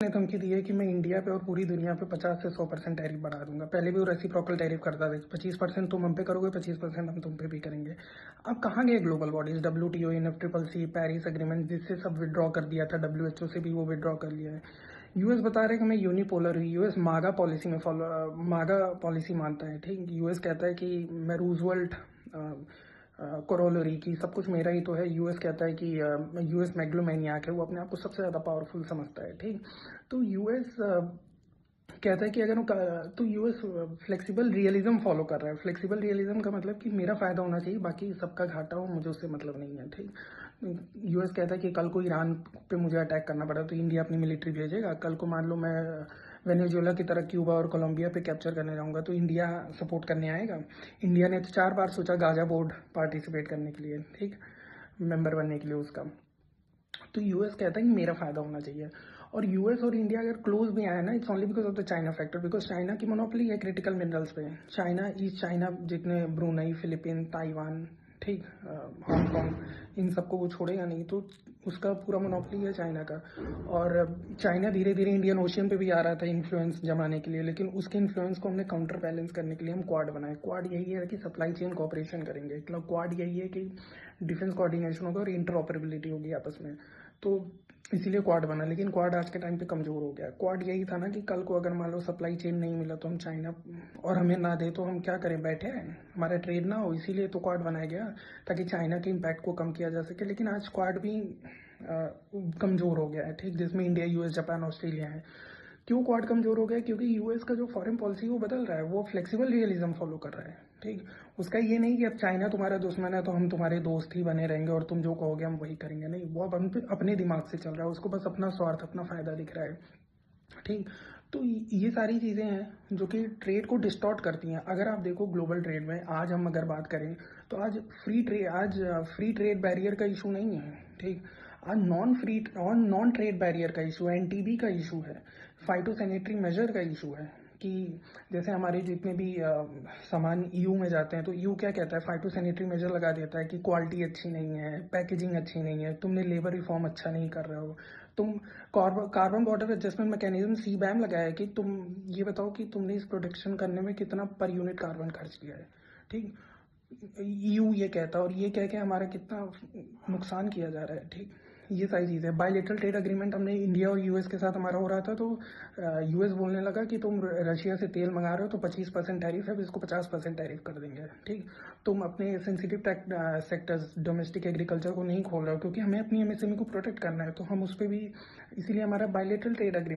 ने धमकी दी है कि मैं इंडिया पे और पूरी दुनिया पे 50 से 100% टैरिफ बढ़ा दूंगा। पहले भी वो रेसिप्रोकल टैरिफ करता था, 25% तुम हम पे करोगे, 25% हम तुम पे भी करेंगे। अब कहाँ गए global bodies, WTO, NFCCC, Paris agreement, जिससे सब विड्रॉ कर दिया था, WHO से भी वो विड्रॉ कर लिया है। यूएस बता रहे हैं कि मैं यूनिपोलर हूँ। यूएस मागा पॉलिसी में मागा पॉलिसी मानता है। ठीक, यूएस कहता है कि मैं रूजवेल्ट कोरोलरी की सब कुछ मेरा ही तो है। यूएस कहता है कि यूएस मैग्लोमैनियाक है, वो अपने आप को सबसे ज़्यादा पावरफुल समझता है। ठीक, तो यूएस कहता है कि अगर तो यूएस फ्लेक्सिबल रियलिज्म फॉलो कर रहा है। फ्लेक्सिबल रियलिज्म का मतलब कि मेरा फायदा होना चाहिए, बाकी सबका घाटा हो, मुझे उससे मतलब नहीं है। ठीक, यूएस कहता है कि कल को ईरान पे मुझे अटैक करना पड़ा तो इंडिया अपनी मिलिट्री भेजेगा। कल को मान लो मैं वेनेजुएला की तरह क्यूबा और कोलंबिया पे कैप्चर करने जाऊंगा तो इंडिया सपोर्ट करने आएगा। इंडिया ने तो 4 बार सोचा गाजा बोर्ड पार्टिसिपेट करने के लिए, ठीक, मेंबर बनने के लिए उसका। तो यूएस कहता है कि मेरा फायदा होना चाहिए। और यूएस और इंडिया अगर क्लोज भी आया ना, it's only because of the China factor, because China की मोनोपोली है क्रिटिकल मिनरल्स पे। चाइना, ईस्ट चाइना, जितने ब्रुनई, फिलीपीन, ताइवान, ठीक, हांगकांग, इन सबको वो छोड़ेगा नहीं, तो उसका पूरा मोनोपोली है चाइना का। और चाइना धीरे धीरे इंडियन ओशियन पे भी आ रहा था इन्फ्लुएंस जमाने के लिए, लेकिन उसके इन्फ्लुएंस को हमने काउंटर बैलेंस करने के लिए हम क्वाड बनाए। क्वाड यही है कि सप्लाई चेन कॉपरेशन करेंगे। मतलब क्वाड यही है कि डिफेंस कोऑर्डिनेशन होगा और इंटरऑपरेबिलिटी होगी आपस में। तो इसीलिए क्वाड बना, लेकिन क्वाड आज के टाइम पे कमजोर हो गया। क्वाड यही था ना कि कल को अगर मान लो सप्लाई चेन नहीं मिला तो हम चाइना और हमें ना दे तो हम क्या करें, बैठे हैं, हमारा ट्रेड ना हो। इसीलिए तो क्वाड बनाया गया, ताकि चाइना के इम्पैक्ट को कम किया जा सके। लेकिन आज क्वाड भी कमजोर हो गया है, ठीक, जिसमें इंडिया, यूएस, जापान, ऑस्ट्रेलिया है। क्यों क्वाड कमजोर हो गया? क्योंकि यूएस का जो फॉरेन पॉलिसी वो बदल रहा है, वो फ्लेक्सिबल रियलिज्म फॉलो कर रहा है। ठीक, उसका ये नहीं कि अब चाइना तुम्हारा दुश्मन है तो हम तुम्हारे दोस्त ही बने रहेंगे और तुम जो कहोगे हम वही करेंगे। नहीं, वो अब अपने दिमाग से चल रहा है, उसको बस अपना स्वार्थ, अपना फायदा दिख रहा है। ठीक, तो ये सारी चीज़ें हैं जो कि ट्रेड को डिस्टॉर्ट करती हैं। अगर आप देखो ग्लोबल ट्रेड में आज हम अगर बात करें तो आज फ्री ट्रेड बैरियर का इशू नहीं है। ठीक, आज नॉन ट्रेड बैरियर का इशू है, NTB का इशू है, फाइटोसैनिटरी मेजर का इशू है। कि जैसे हमारे जितने भी सामान ईयू में जाते हैं तो ईयू क्या कहता है, फाइटोसैनिटरी मेजर लगा देता है कि क्वालिटी अच्छी नहीं है, पैकेजिंग अच्छी नहीं है, तुमने लेबर रिफॉर्म अच्छा नहीं कर रहे हो, तुम carbon border adjustment mechanism CBAM लगाया है कि तुम ये बताओ कि तुमने इस प्रोडक्शन करने में कितना पर यूनिट कार्बन खर्च किया है। ठीक, EU ये कहता है, और ये कह के हमारा कितना नुकसान किया जा रहा है। ठीक, ये सारी चीज़ें। बायलेटरल ट्रेड अग्रीमेंट हमने इंडिया और यूएस के साथ हमारा हो रहा था, तो यूएस बोलने लगा कि तुम रशिया से तेल मंगा रहे हो तो 25% टैरिफ है, अब इसको 50% टैरिफ कर देंगे। ठीक, तुम अपने सेंसिटिव सेक्टर्स, डोमेस्टिक एग्रीकल्चर को नहीं खोल रहे हो, क्योंकि हमें अपनी MSME को प्रोटेक्ट करना है, तो हम उस पर भी, इसीलिए हमारा बायलेटरल ट्रेड अग्रीमेंट